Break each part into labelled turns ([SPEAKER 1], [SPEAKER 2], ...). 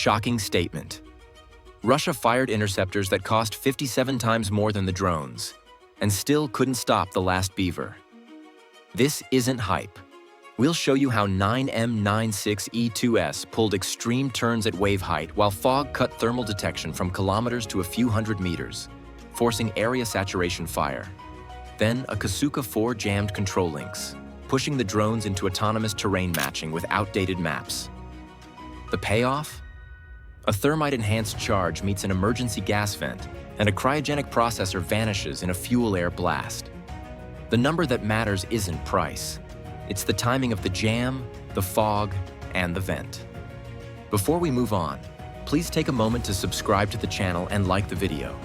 [SPEAKER 1] shocking statement. Russia fired interceptors that cost 57 times more than the drones, and still couldn't stop the last beaver. This isn't hype. We'll show you how 9M96E2S pulled extreme turns at wave height while fog cut thermal detection from kilometers to a few hundred meters, forcing area saturation fire. Then a Kasuka 4 jammed control links, pushing the drones into autonomous terrain matching with outdated maps. The payoff? A thermite-enhanced charge meets an emergency gas vent, and a cryogenic processor vanishes in a fuel-air blast. The number that matters isn't price. It's the timing of the jam, the fog, and the vent. Before we move on, please take a moment to subscribe to the channel and like the video.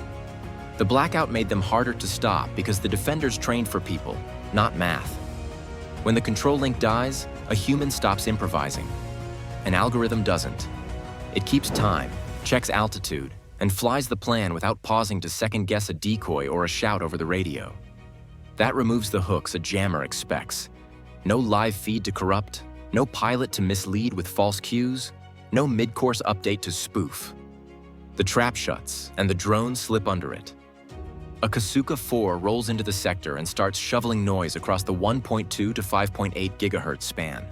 [SPEAKER 1] The blackout made them harder to stop because the defenders trained for people, not math. When the control link dies, a human stops improvising. An algorithm doesn't. It keeps time, checks altitude, and flies the plan without pausing to second-guess a decoy or a shout over the radio. That removes the hooks a jammer expects. No live feed to corrupt, no pilot to mislead with false cues, no mid-course update to spoof. The trap shuts, and the drones slip under it. A Kasuka 4 rolls into the sector and starts shoveling noise across the 1.2 to 5.8 gigahertz span.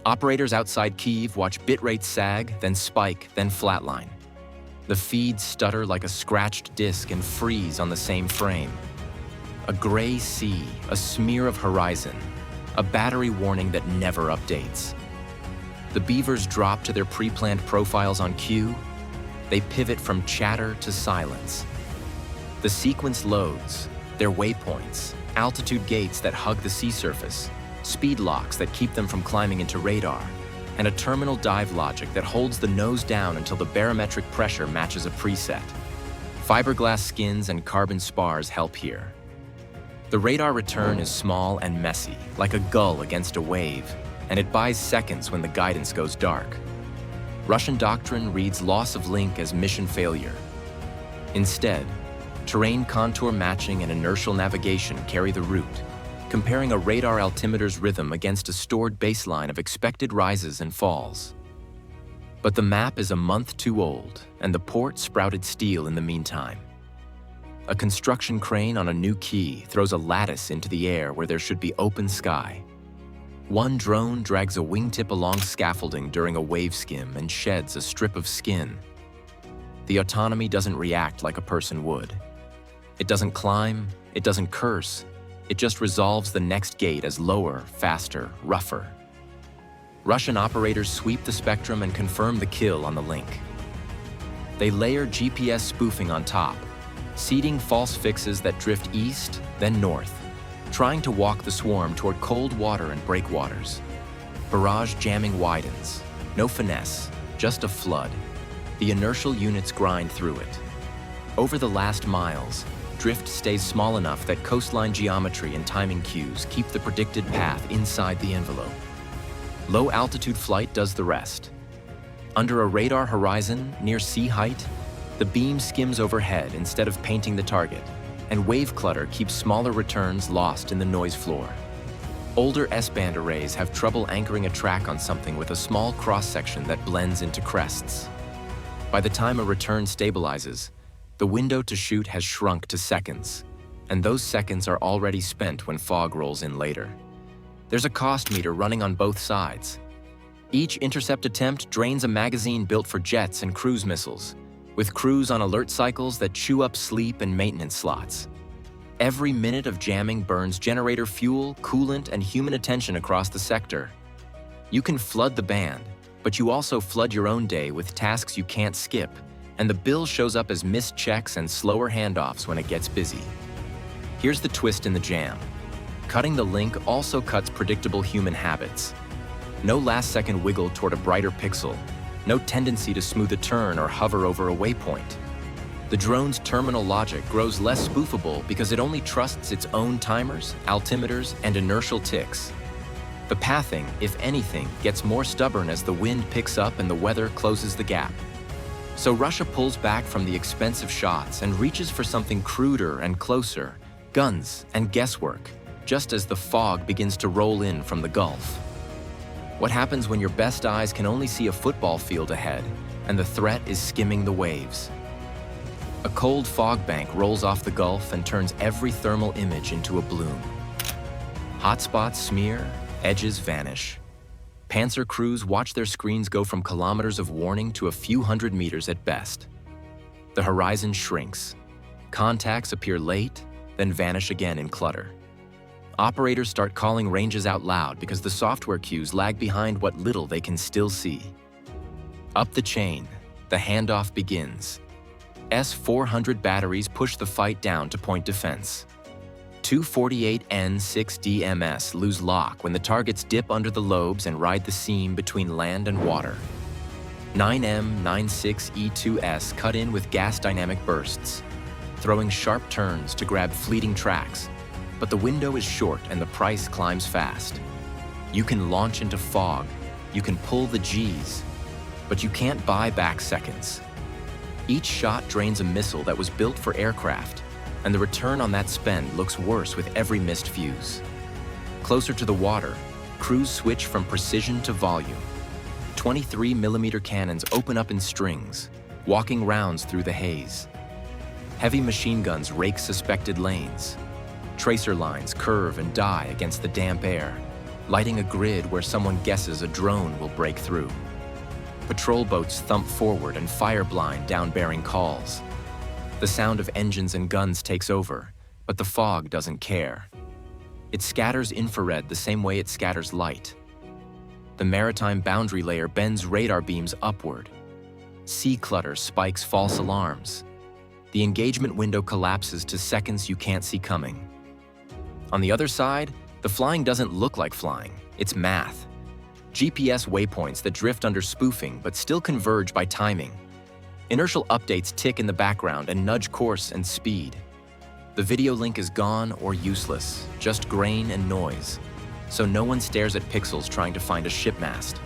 [SPEAKER 1] Operators outside Kyiv watch bitrate sag, then spike, then flatline. The feeds stutter like a scratched disk and freeze on the same frame. A gray sea, a smear of horizon, a battery warning that never updates. The beavers drop to their pre-planned profiles on cue. They pivot from chatter to silence. The sequence loads, their waypoints, altitude gates that hug the sea surface, speed locks that keep them from climbing into radar, and a terminal dive logic that holds the nose down until the barometric pressure matches a preset. Fiberglass skins and carbon spars help here. The radar return is small and messy, like a gull against a wave, and it buys seconds when the guidance goes dark. Russian doctrine reads loss of link as mission failure. Instead, terrain contour matching and inertial navigation carry the route, comparing a radar altimeter's rhythm against a stored baseline of expected rises and falls. But the map is a month too old, and the port sprouted steel in the meantime. A construction crane on a new quay throws a lattice into the air where there should be open sky. One drone drags a wingtip along scaffolding during a wave skim and sheds a strip of skin. The autonomy doesn't react like a person would. It doesn't climb, it doesn't curse, it just resolves the next gate as lower, faster, rougher. Russian operators sweep the spectrum and confirm the kill on the link. They layer GPS spoofing on top, seeding false fixes that drift east, then north, trying to walk the swarm toward cold water and breakwaters. Barrage jamming widens. No finesse, just a flood. The inertial units grind through it. Over the last miles, drift stays small enough that coastline geometry and timing cues keep the predicted path inside the envelope. Low-altitude flight does the rest. Under a radar horizon, near sea height, the beam skims overhead instead of painting the target, and wave clutter keeps smaller returns lost in the noise floor. Older S-band arrays have trouble anchoring a track on something with a small cross-section that blends into crests. By the time a return stabilizes, the window to shoot has shrunk to seconds, and those seconds are already spent when fog rolls in later. There's a cost meter running on both sides. Each intercept attempt drains a magazine built for jets and cruise missiles, with crews on alert cycles that chew up sleep and maintenance slots. Every minute of jamming burns generator fuel, coolant, and human attention across the sector. You can flood the band, but you also flood your own day with tasks you can't skip, and the bill shows up as missed checks and slower handoffs when it gets busy. Here's the twist in the jam. Cutting the link also cuts predictable human habits. No last-second wiggle toward a brighter pixel, no tendency to smooth a turn or hover over a waypoint. The drone's terminal logic grows less spoofable because it only trusts its own timers, altimeters, and inertial ticks. The pathing, if anything, gets more stubborn as the wind picks up and the weather closes the gap. So Russia pulls back from the expensive shots and reaches for something cruder and closer, guns and guesswork, just as the fog begins to roll in from the Gulf. What happens when your best eyes can only see a football field ahead, and the threat is skimming the waves. A cold fog bank rolls off the Gulf and turns every thermal image into a bloom. Hotspots smear, edges vanish. Panzer crews watch their screens go from kilometers of warning to a few hundred meters at best. The horizon shrinks. Contacts appear late, then vanish again in clutter. Operators start calling ranges out loud because the software cues lag behind what little they can still see. Up the chain, the handoff begins. S-400 batteries push the fight down to point defense. 248N6DMS lose lock when the targets dip under the lobes and ride the seam between land and water. 9M96E2S cut in with gas dynamic bursts, throwing sharp turns to grab fleeting tracks, but the window is short and the price climbs fast. You can launch into fog, you can pull the Gs, but you can't buy back seconds. Each shot drains a missile that was built for aircraft, and the return on that spend looks worse with every missed fuse. Closer to the water, crews switch from precision to volume. 23mm cannons open up in strings, walking rounds through the haze. Heavy machine guns rake suspected lanes. Tracer lines curve and die against the damp air, lighting a grid where someone guesses a drone will break through. Patrol boats thump forward and fire blind down-bearing calls. The sound of engines and guns takes over, but the fog doesn't care. It scatters infrared the same way it scatters light. The maritime boundary layer bends radar beams upward. Sea clutter spikes false alarms. The engagement window collapses to seconds you can't see coming. On the other side, the flying doesn't look like flying, it's math. GPS waypoints that drift under spoofing but still converge by timing. Inertial updates tick in the background and nudge course and speed. The video link is gone or useless, just grain and noise, so no one stares at pixels trying to find a ship mast.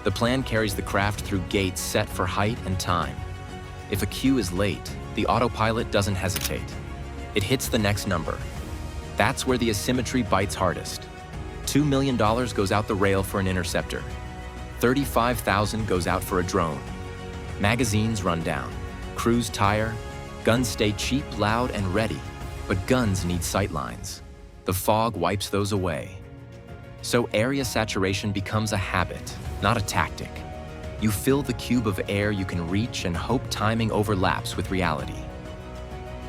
[SPEAKER 1] The plan carries the craft through gates set for height and time. If a queue is late, the autopilot doesn't hesitate. It hits the next number. That's where the asymmetry bites hardest. $2 million goes out the rail for an interceptor. $35,000 goes out for a drone. Magazines run down. Crews tire. Guns stay cheap, loud, and ready. But guns need sightlines. The fog wipes those away. So area saturation becomes a habit, not a tactic. You fill the cube of air you can reach and hope timing overlaps with reality.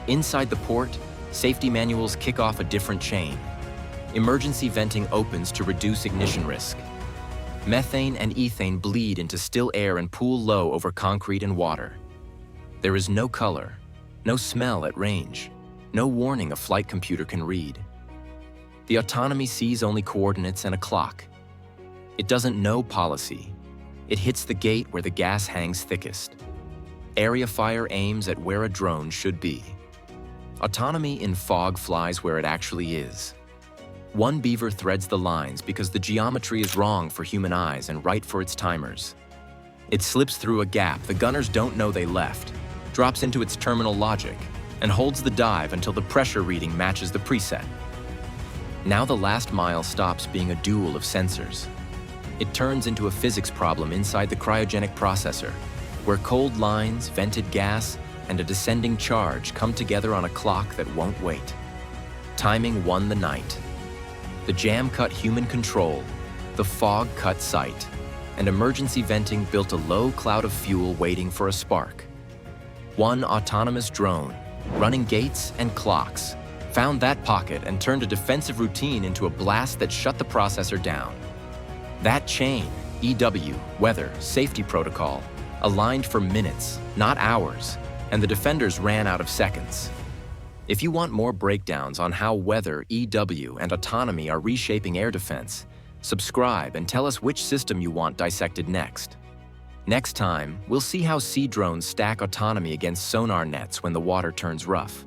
[SPEAKER 1] Inside the port, safety manuals kick off a different chain. Emergency venting opens to reduce ignition risk. Methane and ethane bleed into still air and pool low over concrete and water. There is no color, no smell at range, no warning a flight computer can read. The autonomy sees only coordinates and a clock. It doesn't know policy. It hits the gate where the gas hangs thickest. Area fire aims at where a drone should be. Autonomy in fog flies where it actually is. One beaver threads the lines because the geometry is wrong for human eyes and right for its timers. It slips through a gap the gunners don't know they left, drops into its terminal logic, and holds the dive until the pressure reading matches the preset. Now the last mile stops being a duel of sensors. It turns into a physics problem inside the cryogenic processor, where cold lines, vented gas, and a descending charge come together on a clock that won't wait. Timing won the night. The jam cut human control, the fog cut sight, and emergency venting built a low cloud of fuel waiting for a spark. One autonomous drone, running gates and clocks, found that pocket and turned a defensive routine into a blast that shut the processor down. That chain, EW, weather, safety protocol, aligned for minutes, not hours, and the defenders ran out of seconds. If you want more breakdowns on how weather, EW, and autonomy are reshaping air defense, subscribe and tell us which system you want dissected next. Next time, we'll see how sea drones stack autonomy against sonar nets when the water turns rough.